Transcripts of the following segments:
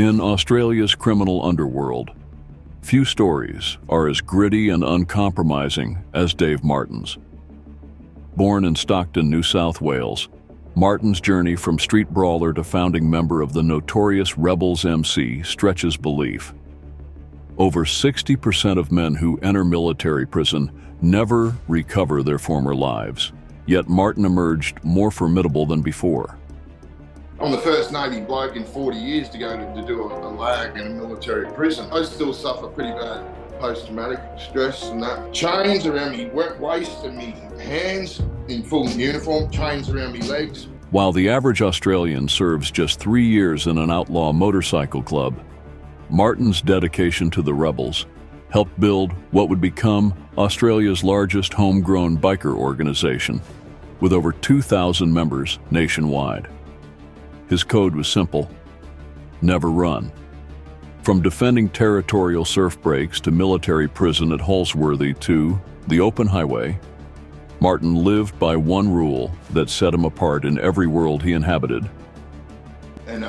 In Australia's criminal underworld, few stories are as gritty and uncompromising as Dave Martin's. Born in Stockton, New South Wales, Martin's journey from street brawler to founding member of the notorious Rebels MC stretches belief. Over 60% of men who enter military prison never recover their former lives, yet Martin emerged more formidable than before. I'm the first Navy bloke in 40 years to go to do a lag in a military prison. I still suffer pretty bad post-traumatic stress and that. Chains around me waist and me hands in full uniform, chains around me legs. While the average Australian serves just 3 years in an outlaw motorcycle club, Martin's dedication to the rebels helped build what would become Australia's largest homegrown biker organization, with over 2,000 members nationwide. His code was simple: never run. From defending territorial surf breaks to military prison at Holsworthy to the open highway, Martin lived by one rule that set him apart in every world he inhabited. And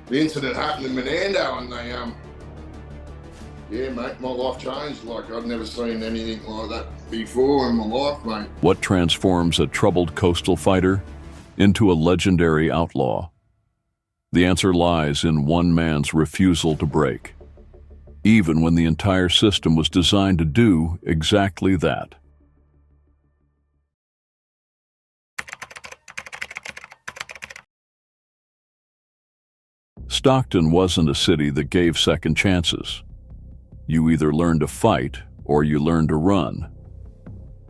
the incident happened in Menando, and yeah, mate, my life changed. Like, I'd never seen anything like that before in my life, mate. What transforms a troubled coastal fighter into a legendary outlaw? The answer lies in one man's refusal to break, even when the entire system was designed to do exactly that. Stockton wasn't a city that gave second chances. You either learned to fight or you learned to run.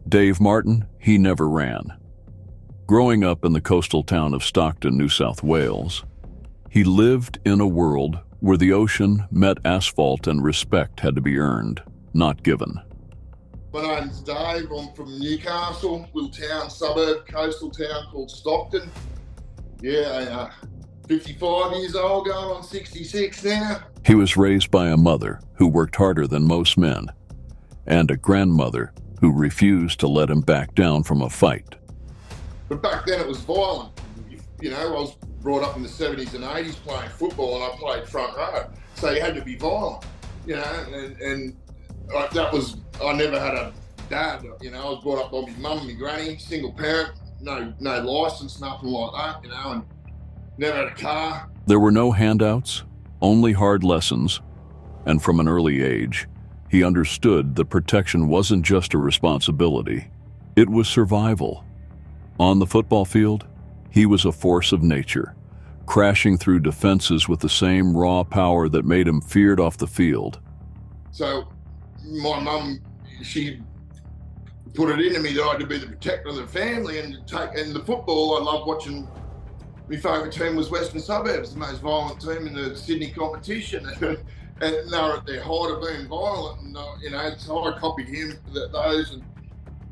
Dave Martin, he never ran. Growing up in the coastal town of Stockton, New South Wales, he lived in a world where the ocean met asphalt and respect had to be earned, not given. My name's Dave. I'm from Newcastle, little town, suburb, coastal town called Stockton. Yeah, 55 years old, going on 66 now. He was raised by a mother who worked harder than most men, and a grandmother who refused to let him back down from a fight. But back then it was violent. You know, I was brought up in the 70s and 80s playing football, and I played front row, so you had to be violent, you know, and that was, I never had a dad, you know. I was brought up by my mum and my granny, single parent, no license, nothing like that, you know, and never had a car. There were no handouts, only hard lessons, and from an early age, he understood that protection wasn't just a responsibility, it was survival. On the football field, he was a force of nature, crashing through defenses with the same raw power that made him feared off the field. So my mum, she put it into me that I had to be the protector of the family and the football. I loved watching. My favourite team was Western Suburbs, the most violent team in the Sydney competition, and they were at their height of being violent. And you know, so I copied him for those,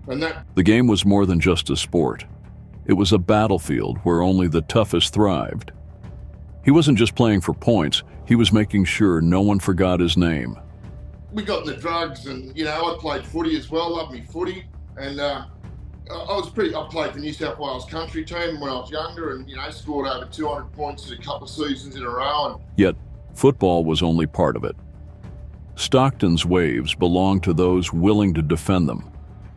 and that. The game was more than just a sport. It was a battlefield where only the toughest thrived. He wasn't just playing for points, he was making sure no one forgot his name. We got in the drugs, and you know, I played footy as well, loved me footy, and I played for New South Wales country team when I was younger, and you know, scored over 200 points in a couple of seasons in a row. Yet, football was only part of it. Stockton's waves belonged to those willing to defend them,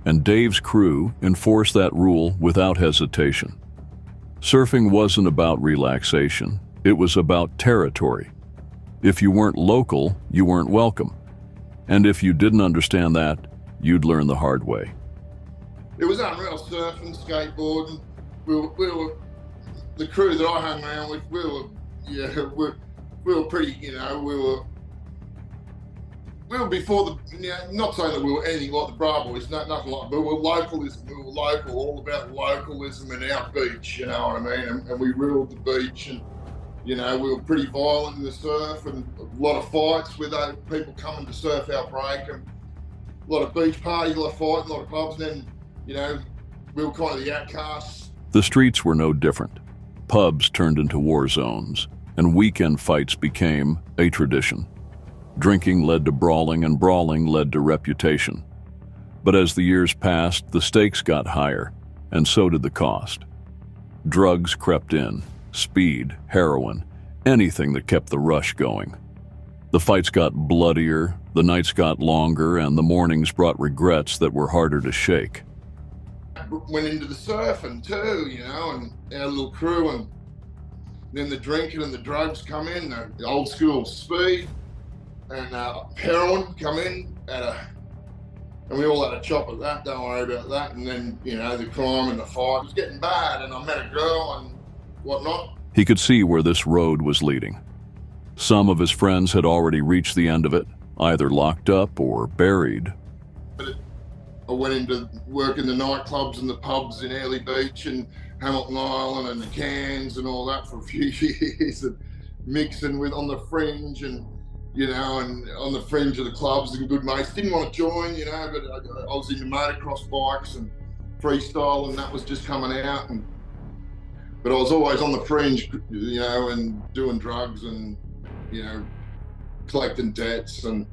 and Dave's crew enforced that rule without hesitation. Surfing wasn't about relaxation, it was about territory. If you weren't local, you weren't welcome. And if you didn't understand that, you'd learn the hard way. It was unreal, surfing, skateboarding. We were the crew that I hung around with. We were pretty, you know, we were before the, you know, not saying that we were anything like the Bra Boys, nothing like, but we were localism. We were local, all about localism and our beach, you know what I mean? And we ruled the beach, and you know, we were pretty violent in the surf, and a lot of fights with people coming to surf our break, and a lot of beach parties, a lot of fighting, a lot of pubs, and then, you know, we were kind of the outcasts. The streets were no different. Pubs turned into war zones, and weekend fights became a tradition. Drinking led to brawling, and brawling led to reputation. But as the years passed, the stakes got higher, and so did the cost. Drugs crept in, speed, heroin, anything that kept the rush going. The fights got bloodier, the nights got longer, and the mornings brought regrets that were harder to shake. Went into the surfing too, you know, and our little crew, and then the drinking and the drugs come in, the old school speed, and heroin come in and we all had a chop at that, don't worry about that. And then, you know, the crime and the fight was getting bad, and I met a girl and whatnot. He could see where this road was leading. Some of his friends had already reached the end of it, either locked up or buried. But I went into work in the nightclubs and the pubs in Airlie Beach and Hamilton Island and the Cairns and all that for a few years, and mixing with on the fringe, and you know, and on the fringe of the clubs and good mates. Didn't want to join, you know, but I was into motocross bikes and freestyle, and that was just coming out. But I was always on the fringe, you know, and doing drugs and, you know, collecting debts and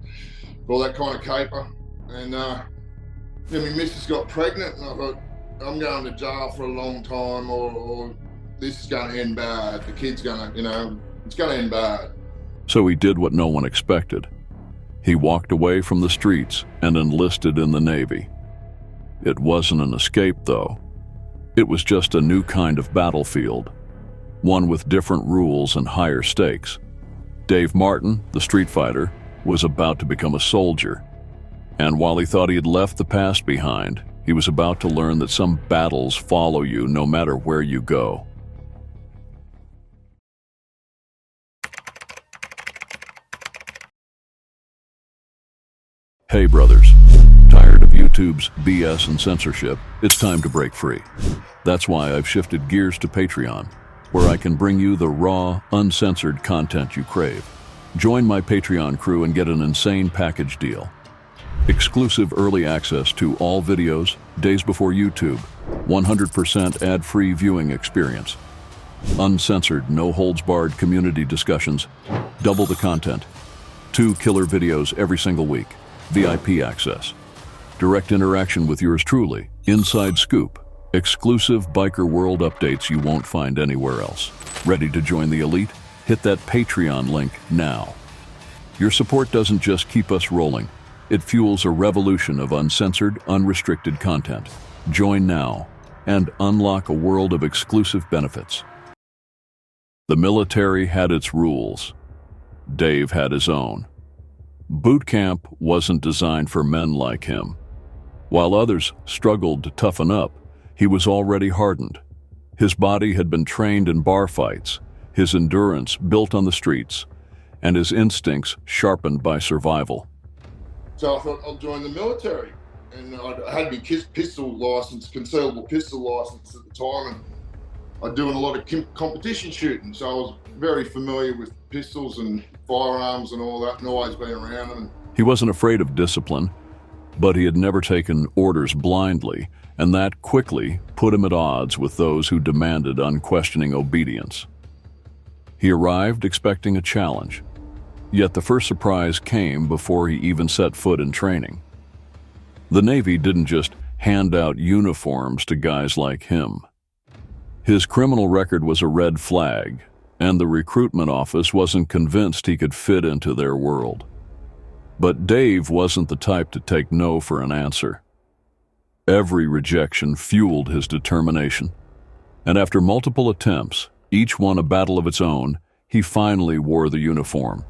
all that kind of caper. And then my missus got pregnant, and I thought, I'm going to jail for a long time, or this is going to end bad. The kid's going to, you know, it's going to end bad. So he did what no one expected. He walked away from the streets and enlisted in the Navy. It wasn't an escape, though. It was just a new kind of battlefield, one with different rules and higher stakes. Dave Martin, the street fighter, was about to become a soldier. And while he thought he had left the past behind, he was about to learn that some battles follow you no matter where you go. Hey brothers, tired of YouTube's BS and censorship? It's time to break free. That's why I've shifted gears to Patreon, where I can bring you the raw, uncensored content you crave. Join my Patreon crew and get an insane package deal. Exclusive early access to all videos, days before YouTube, 100% ad-free viewing experience. Uncensored, no-holds-barred community discussions, double the content. 2 killer videos every single week. VIP access, direct interaction with yours truly, inside scoop, exclusive biker world updates you won't find anywhere else. Ready to join the elite? Hit that Patreon link now. Your support doesn't just keep us rolling, it fuels a revolution of uncensored, unrestricted content. Join now and unlock a world of exclusive benefits. The military had its rules. Dave had his own. Boot camp wasn't designed for men like him. While others struggled to toughen up, he was already hardened. His body had been trained in bar fights, his endurance built on the streets, and his instincts sharpened by survival. So I thought I'll join the military. And I had my pistol license, concealable pistol license at the time, and I was doing a lot of competition shooting, so I was very familiar with pistols and firearms and all that, and always been around them. He wasn't afraid of discipline, but he had never taken orders blindly, and that quickly put him at odds with those who demanded unquestioning obedience. He arrived expecting a challenge, yet the first surprise came before he even set foot in training. The Navy didn't just hand out uniforms to guys like him. His criminal record was a red flag, and the recruitment office wasn't convinced he could fit into their world. But Dave wasn't the type to take no for an answer. Every rejection fueled his determination, and after multiple attempts, each one a battle of its own, he finally wore the uniform.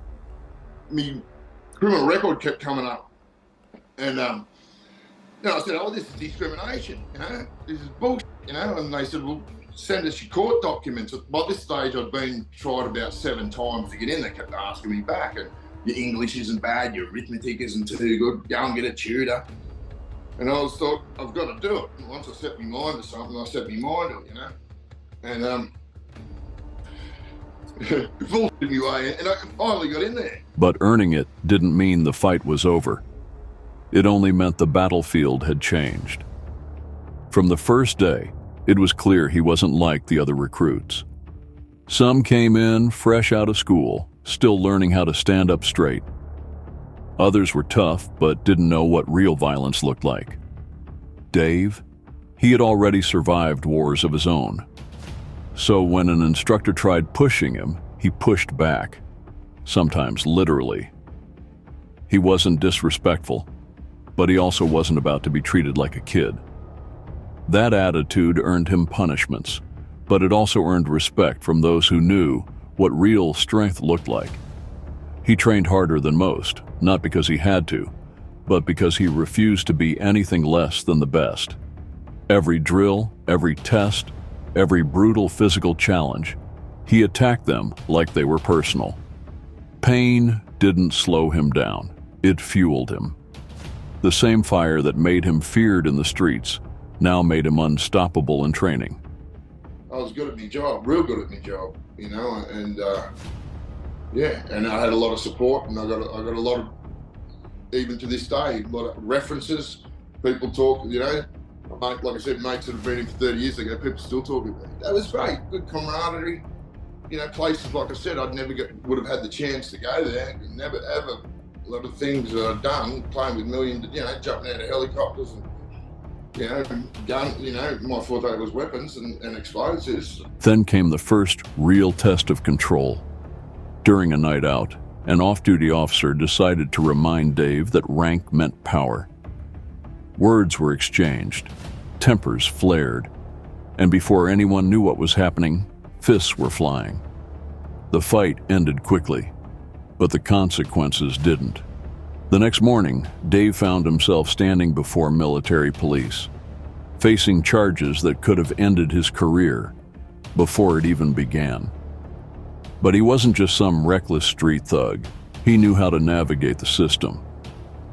My criminal record kept coming up, and you know, I said, "Oh, this is discrimination. You know, this is bullshit." You know, and they said, "Well, send us your court documents." By this stage, I'd been tried about 7 times to get in. They kept asking me back, and your English isn't bad, your arithmetic isn't too good, go and get a tutor. And I was thought, I've got to do it. And once I set my mind to something, I set my mind to it, you know. And bullshit me way in, and I finally got in there. But earning it didn't mean the fight was over. It only meant the battlefield had changed. From the first day, it was clear he wasn't like the other recruits. Some came in fresh out of school, still learning how to stand up straight. Others were tough, but didn't know what real violence looked like. Dave, he had already survived wars of his own. So when an instructor tried pushing him, he pushed back, sometimes literally. He wasn't disrespectful, but he also wasn't about to be treated like a kid. That attitude earned him punishments, but it also earned respect from those who knew what real strength looked like. He trained harder than most, not because he had to, but because he refused to be anything less than the best. Every drill, every test, every brutal physical challenge, he attacked them like they were personal. Pain didn't slow him down, it fueled him. The same fire that made him feared in the streets now made him unstoppable in training. I was good at my job, real good at my job, and yeah, and I had a lot of support, and I got a lot of, even to this day, a lot of references. People talk, like I said, mates that have been in for 30 years ago, people still talk about it. That was great, good camaraderie. Places, like I said, would have had the chance to go there. Never ever. A lot of things that I've done, playing with millions, jumping out of helicopters and, gun, my forte was weapons and explosives. Then came the first real test of control. During a night out, an off-duty officer decided to remind Dave that rank meant power. Words were exchanged, tempers flared, and before anyone knew what was happening, fists were flying. The fight ended quickly, but the consequences didn't. The next morning, Dave found himself standing before military police, facing charges that could have ended his career before it even began. But he wasn't just some reckless street thug. He knew how to navigate the system.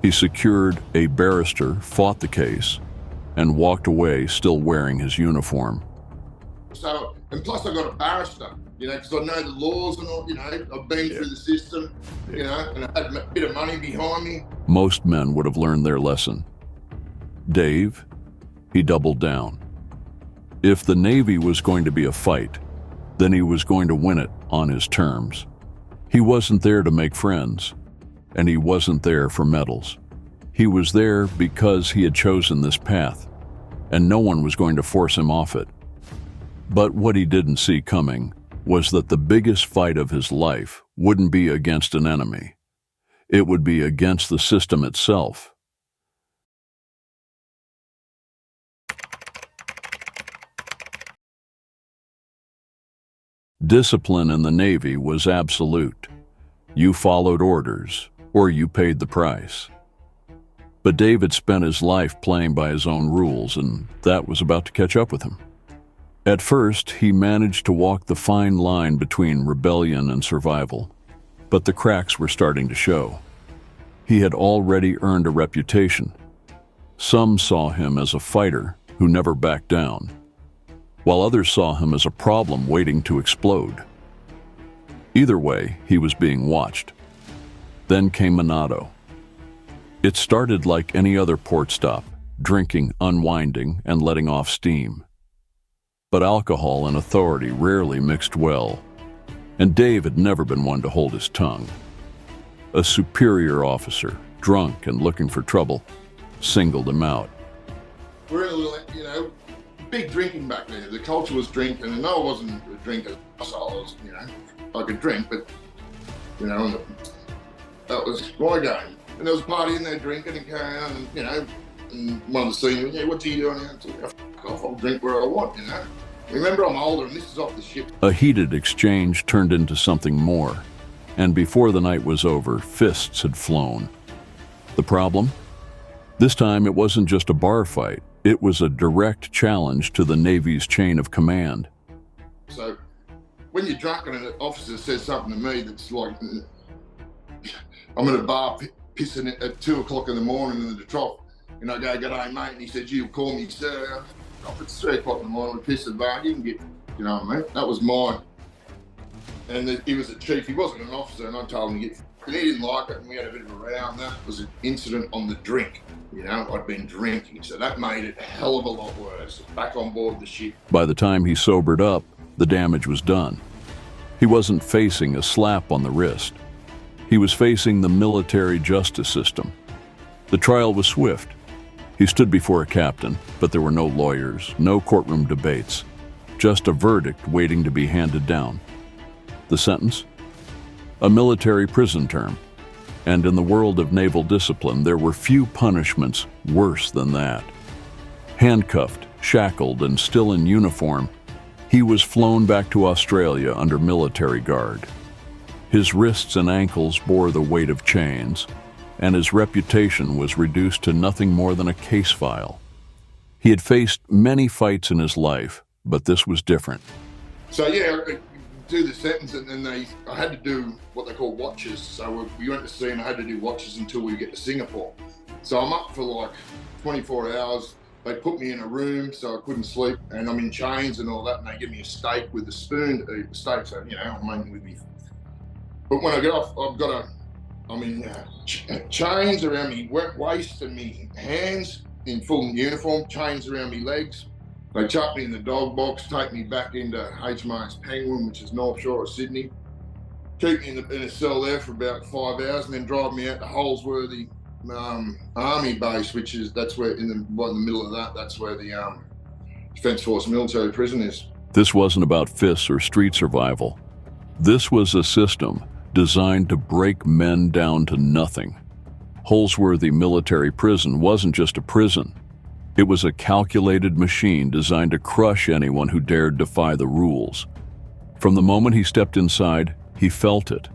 He secured a barrister, fought the case, and walked away still wearing his uniform. So, and plus I got a barrister, because I know the laws and all, I've been through the system, and I had a bit of money behind me. Most men would have learned their lesson. Dave, he doubled down. If the Navy was going to be a fight, then he was going to win it on his terms. He wasn't there to make friends, and he wasn't there for medals. He was there because he had chosen this path, and no one was going to force him off it. But what he didn't see coming was that the biggest fight of his life wouldn't be against an enemy. It would be against the system itself. Discipline in the Navy was absolute. You followed orders, or you paid the price. But David spent his life playing by his own rules, and that was about to catch up with him. At first, he managed to walk the fine line between rebellion and survival, but the cracks were starting to show. He had already earned a reputation. Some saw him as a fighter who never backed down, while others saw him as a problem waiting to explode. Either way, he was being watched. Then came Monado. It started like any other port stop, drinking, unwinding, and letting off steam. But alcohol and authority rarely mixed well, and Dave had never been one to hold his tongue. A superior officer, drunk and looking for trouble, singled him out. We're in a little, big drinking back then. The culture was drinking, and I wasn't a drinker. So I was, I could drink, but, and that was my game. And there was a party in there drinking and carrying on, and one of the seniors, what are you doing here? I said, fuck off, I'll drink where I want, Remember, I'm older, and this is off the ship. A heated exchange turned into something more, and before the night was over, fists had flown. The problem? This time it wasn't just a bar fight. It was a direct challenge to the Navy's chain of command. So, when you're drunk and an officer says something to me that's like, I'm at a bar pissing at 2 o'clock in the morning in the trough, and I go, "G'day, mate," and he said, "You call me sir." If it's 3 o'clock in the morning, we piss at the bar, you can get, what I mean? That was mine. And he was a chief, he wasn't an officer, and I told him to get, and he didn't like it, and we had a bit of a row, and that was an incident on the drink. I'd been drinking, so that made it a hell of a lot worse. Back on board the ship. By the time he sobered up, the damage was done. He wasn't facing a slap on the wrist. He was facing the military justice system. The trial was swift. He stood before a captain, but there were no lawyers, no courtroom debates, just a verdict waiting to be handed down. The sentence? A military prison term. And in the world of naval discipline, there were few punishments worse than that. Handcuffed, shackled, and still in uniform, he was flown back to Australia under military guard. His wrists and ankles bore the weight of chains, and his reputation was reduced to nothing more than a case file. He had faced many fights in his life, but this was different. So yeah, I do the sentence, and then I had to do what they call watches. So we went to sea, and I had to do watches until we get to Singapore. So I'm up for like 24 hours. They put me in a room so I couldn't sleep, and I'm in chains and all that, and they give me a steak with a spoon to eat the steak. So, I'm with me. But when I get off, chains around me waist and me hands in full uniform, chains around me legs. They chuck me in the dog box, take me back into HMAS Penguin, which is North Shore of Sydney. Keep me in a cell there for about 5 hours, and then drive me out to Holsworthy Army base, that's where in the middle of that, that's where the Defence Force military prison is. This wasn't about fists or street survival. This was a system designed to break men down to nothing. Holsworthy military prison wasn't just a prison. It was a calculated machine designed to crush anyone who dared defy the rules. From the moment he stepped inside, he felt it.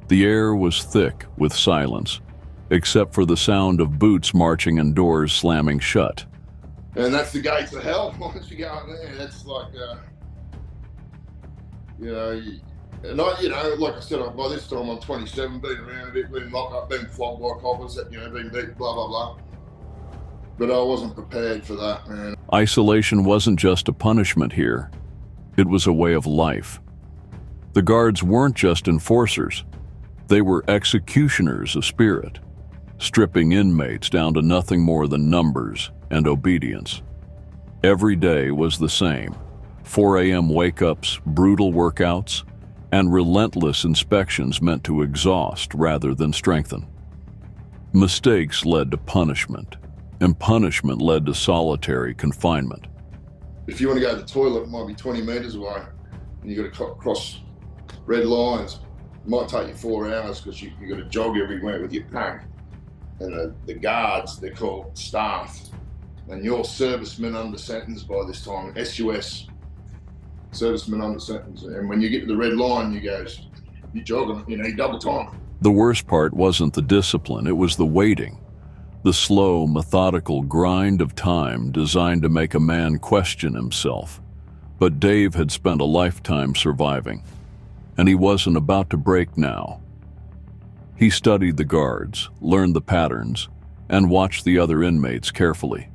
The air was thick with silence, except for the sound of boots marching and doors slamming shut. And that's the gates of hell. Once you go in there, that's like, and like I said, by this time I'm 27, been around a bit, been locked up, been flogged by coppers, been beat, blah, blah, blah. But I wasn't prepared for that, man. Isolation wasn't just a punishment here. It was a way of life. The guards weren't just enforcers. They were executioners of spirit, stripping inmates down to nothing more than numbers and obedience. Every day was the same. 4 a.m. wake-ups, brutal workouts, and relentless inspections meant to exhaust rather than strengthen. Mistakes led to punishment, and punishment led to solitary confinement. If you want to go to the toilet, it might be 20 meters away, and you got to cross red lines. It might take you 4 hours because you got to jog everywhere with your pack. And the guards, they're called staff, and you're servicemen under sentence by this time, SUS, servicemen under sentence. And when you get to the red line, you jog, you double time. The worst part wasn't the discipline, it was the waiting. The slow, methodical grind of time designed to make a man question himself. But Dave had spent a lifetime surviving, and he wasn't about to break now. He studied the guards, learned the patterns, and watched the other inmates carefully.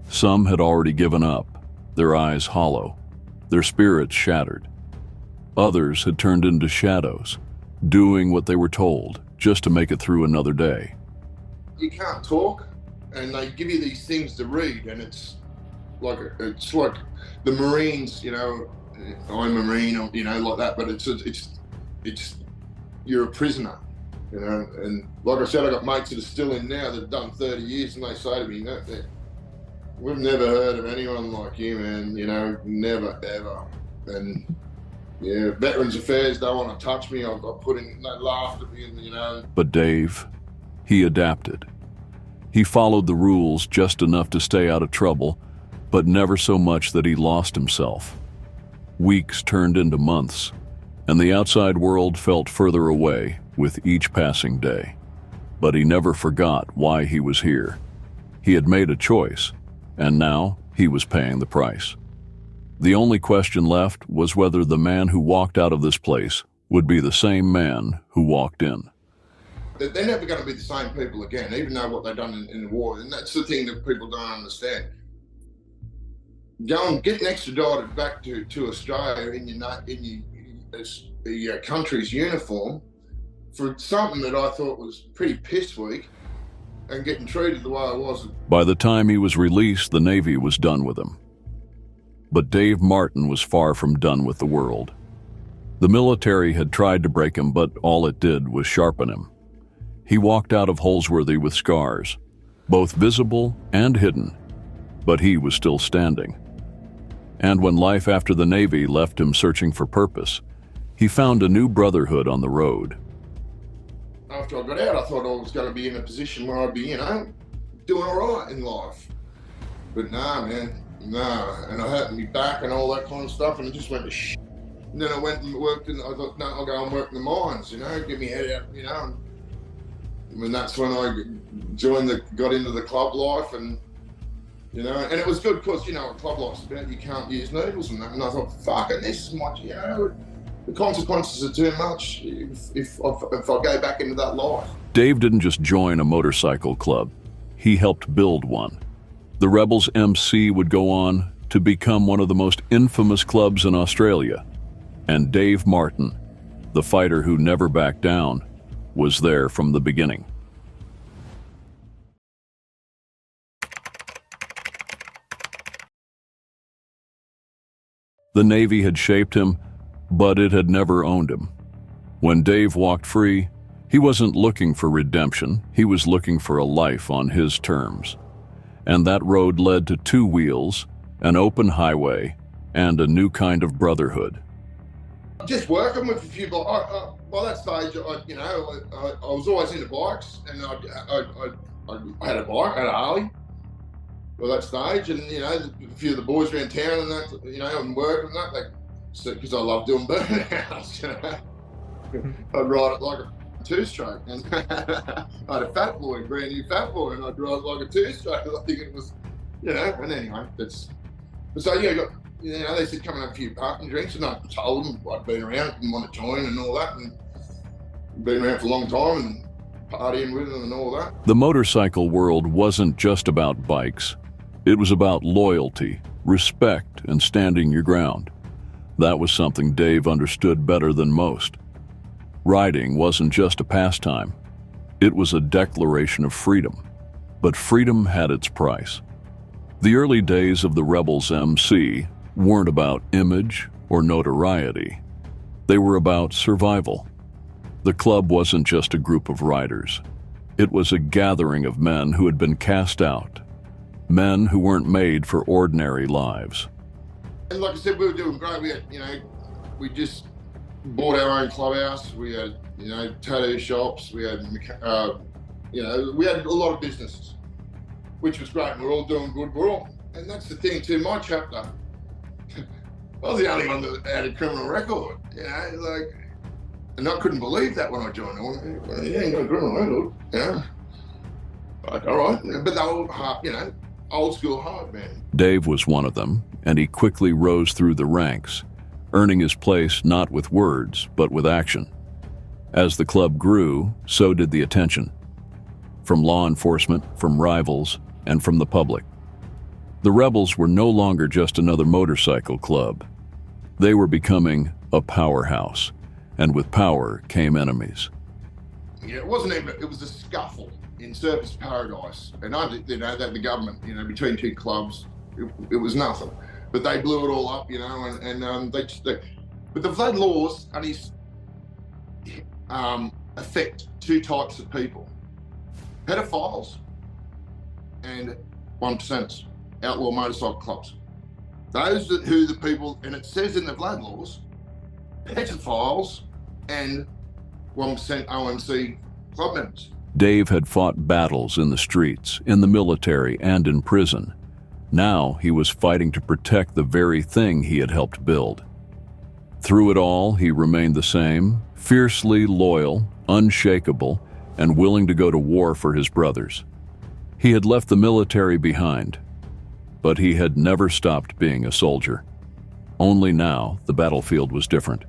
Some had already given up, their eyes hollow, their spirits shattered. Others had turned into shadows, doing what they were told just to make it through another day. You can't talk, and they give you these things to read, and it's like the Marines, I'm a Marine, like that, but it's you're a prisoner. And like I said, I got mates that are still in now that have done 30 years, and they say to me, we've never heard of anyone like you, man, never, ever. And Veterans Affairs don't want to touch me. I've put in, they laughed at me, But Dave, he adapted. He followed the rules just enough to stay out of trouble, but never so much that he lost himself. Weeks turned into months, and the outside world felt further away with each passing day. But he never forgot why he was here. He had made a choice, and now he was paying the price. The only question left was whether the man who walked out of this place would be the same man who walked in. They're never going to be the same people again, even though what they've done in the war. And that's the thing that people don't understand. Go and get extradited back to Australia in your country's uniform for something that I thought was pretty piss weak, and getting treated the way I was. By the time he was released, the Navy was done with him. But Dave Martin was far from done with the world. The military had tried to break him, but all it did was sharpen him. He walked out of Holsworthy with scars, both visible and hidden, but he was still standing. And when life after the Navy left him searching for purpose, He found a new brotherhood on the road. After I got out, I thought I was going to be in a position where I'd be, doing all right in life. But nah, man, nah. And I hurt me back and all that kind of stuff, and it just went to shit. And then I went and worked, and I thought, no, I'll go and work in the mines, get me head out, And that's when I got into the club life, and and it was good because what club life's about, you can't use needles and that. And I thought, fuck it, this is much, the consequences are too much if I go back into that life. Dave didn't just join a motorcycle club. He helped build one. The Rebels MC would go on to become one of the most infamous clubs in Australia. And Dave Martin, the fighter who never backed down, was there from the beginning. The Navy had shaped him, but it had never owned him. When Dave walked free, he wasn't looking for redemption, he was looking for a life on his terms. And that road led to 2 wheels, an open highway, and a new kind of brotherhood. Just working with a few by that stage, I was always into bikes, and I had a bike, I had a Harley by that stage, and a few of the boys around town and that, and working and that, because I love doing burnouts, I'd ride it like a 2-stroke, and I had a fat boy, brand new fat boy, and I'd ride it like a 2-stroke. I think it was, and anyway, they said come and have a few parking drinks, and I told them I'd been around, didn't want to join and all that, and been around for a long time and partying with them and all that. The motorcycle world wasn't just about bikes. It was about loyalty, respect, and standing your ground. That was something Dave understood better than most. Riding wasn't just a pastime. It was a declaration of freedom. But freedom had its price. The early days of the Rebels MC weren't about image or notoriety. They were about survival. The club wasn't just a group of riders. It was a gathering of men who had been cast out, men who weren't made for ordinary lives. And like I said, we were doing great. We had, we just bought our own clubhouse. We had, tattoo shops. We had, we had a lot of businesses, which was great. We're all doing good. And that's the thing too. My chapter, I was the only one that had a criminal record. And I couldn't believe that when I joined. You ain't got a criminal record, Like, all right, but they were hard, old school hard, man. Dave was one of them, and he quickly rose through the ranks, earning his place not with words, but with action. As the club grew, so did the attention. From law enforcement, from rivals, and from the public. The Rebels were no longer just another motorcycle club. They were becoming a powerhouse, and with power came enemies. Yeah, it wasn't even, it was a scuffle in Surfers Paradise. And that the government, between 2 clubs, it was nothing. But they blew it all up, but the flood laws only affect 2 types of people: pedophiles and 1%ers, outlaw motorcycle clubs. Those are who the people, and it says in the blood laws, pedophiles and 1% OMC club members. Dave had fought battles in the streets, in the military, and in prison. Now he was fighting to protect the very thing he had helped build. Through it all, he remained the same, fiercely loyal, unshakable, and willing to go to war for his brothers. He had left the military behind, but he had never stopped being a soldier. Only now the battlefield was different.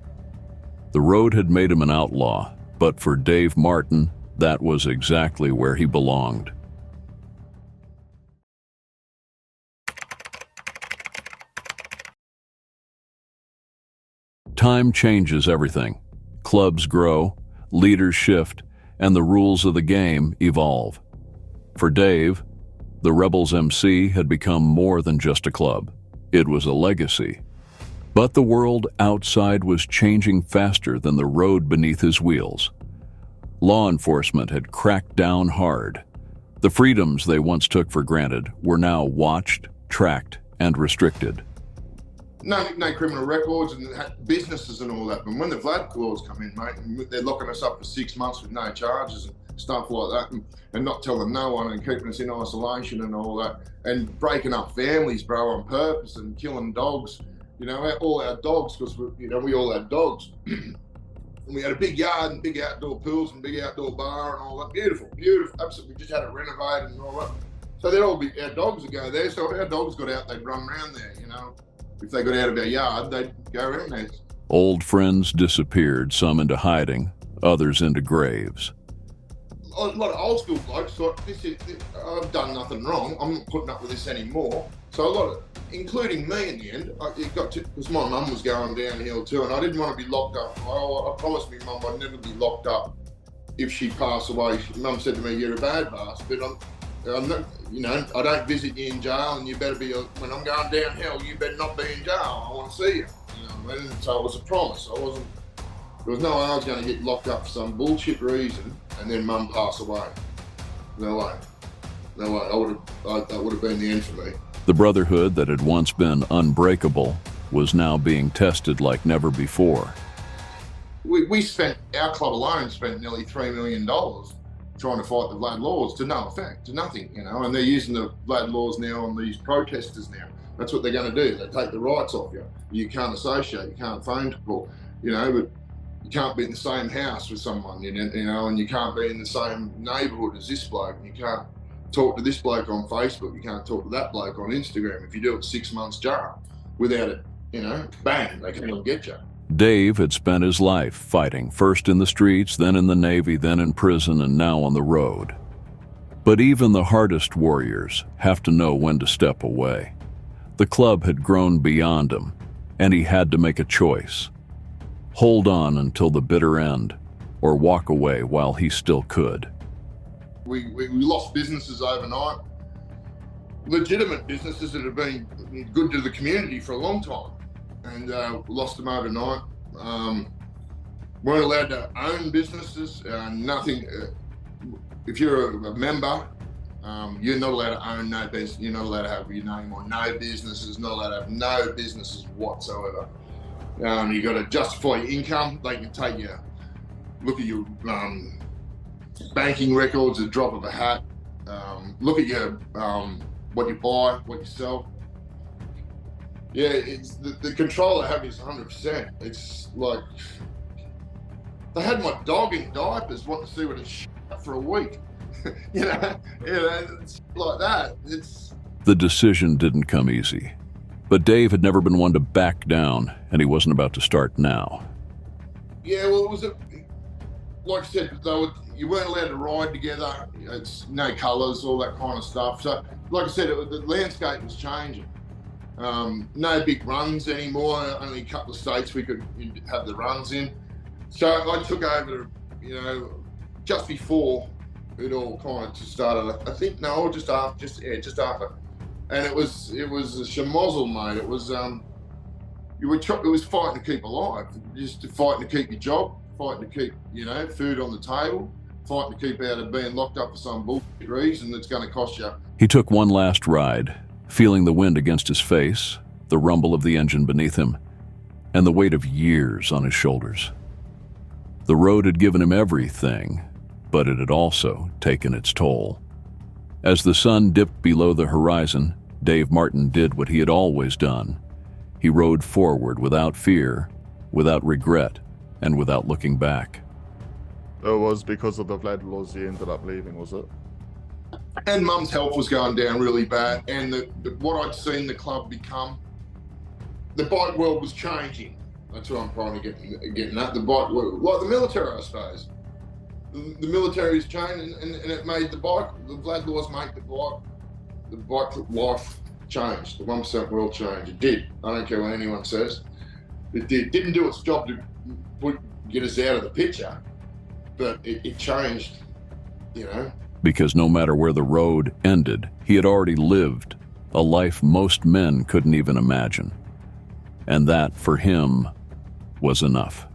The road had made him an outlaw, but for Dave Martin, that was exactly where he belonged. Time changes everything. Clubs grow, leaders shift, and the rules of the game evolve. For Dave, the Rebels MC had become more than just a club. It was a legacy. But the world outside was changing faster than the road beneath his wheels. Law enforcement had cracked down hard. The freedoms they once took for granted were now watched, tracked, and restricted. no criminal records and had businesses and all that. But when the Vlad laws come in, mate, and they're locking us up for 6 months with no charges and stuff like that, and not telling no one and keeping us in isolation and all that, and breaking up families, bro, on purpose, and killing dogs. You know, all our dogs, because we all had dogs. And we had a big yard and big outdoor pools and big outdoor bar and all that. Beautiful, beautiful. Absolutely, we just had it renovated and all that. So they'd all be, our dogs would go there. So if our dogs got out, they'd run around there, you know. If they got out of our yard, they'd go around there. Old friends disappeared, some into hiding, others into graves. A lot of old school blokes thought, I've done nothing wrong. I'm not putting up with this anymore. So a lot of, including me in the end, it got to, because my mum was going downhill too, and I didn't want to be locked up. I promised me mum I'd never be locked up if she passed away. Mum said to me, "You're a bad bastard, but I'm not, you know, I don't visit you in jail, and you better be, when I'm going downhill, you better not be in jail. I want to see you." You know what I mean? So it was a promise. There was no way I was going to get locked up for some bullshit reason and then mum pass away. No way. No way. That would have been the end for me. The brotherhood that had once been unbreakable was now being tested like never before. We spent, our club alone spent nearly $3 million trying to fight the Vlad laws to no effect, to nothing, you know, and they're using the Vlad laws now on these protesters now. That's what they're going to do. They take the rights off you. You can't associate, you can't phone call, you know, but you can't be in the same house with someone, you know, and you can't be in the same neighbourhood as this bloke. You can't talk to this bloke on Facebook. You can't talk to that bloke on Instagram. If you do it, 6 months jail. Without it, you know, bang, they can get you. Dave had spent his life fighting, first in the streets, then in the Navy, then in prison, and now on the road. But even the hardest warriors have to know when to step away. The club had grown beyond him, and he had to make a choice. Hold on until the bitter end, or walk away while he still could. We lost businesses overnight, legitimate businesses that have been good to the community for a long time, and lost them overnight. Weren't allowed to own businesses, nothing. If you're a member, you're not allowed to own no business, you're not allowed to have your name on no businesses, not allowed to have no businesses whatsoever. You got to justify your income. They can take you, look at your banking records at the drop of a hat. Look at your what you buy, what you sell. Yeah, it's the control they have is 100%. It's like they had my dog in diapers, wanting to see what it's shit for a week. you know, it's like that. The decision didn't come easy. But Dave had never been one to back down, and he wasn't about to start now. Yeah, well, it was like I said, you weren't allowed to ride together. It's no colours, all that kind of stuff. So, like I said, the landscape was changing. No big runs anymore. Only a couple of states we could have the runs in. So I took over, you know, just before it all kind of started. I think just after. And it was a schmozzle, mate. It was it was fighting to keep alive, just fighting to keep your job, fighting to keep, you know, food on the table, fighting to keep out of being locked up for some bullshit reason that's going to cost you. He took one last ride, feeling the wind against his face, the rumble of the engine beneath him, and the weight of years on his shoulders. The road had given him everything, but it had also taken its toll. As the sun dipped below the horizon, Dave Martin did what he had always done. He rode forward without fear, without regret, and without looking back. It was because of the Vlad laws he ended up leaving, was it? And Mum's health was going down really bad, and what I'd seen the club become, the bike world was changing. That's what I'm trying to get at. The bike world, like the military, I suppose. The military has changed, and it made the Vlad laws make the bike life change. The 1% world change. It did. I don't care what anyone says. It did. Didn't do its job to get us out of the picture, but it changed, you know. Because no matter where the road ended, he had already lived a life most men couldn't even imagine. And that, for him, was enough.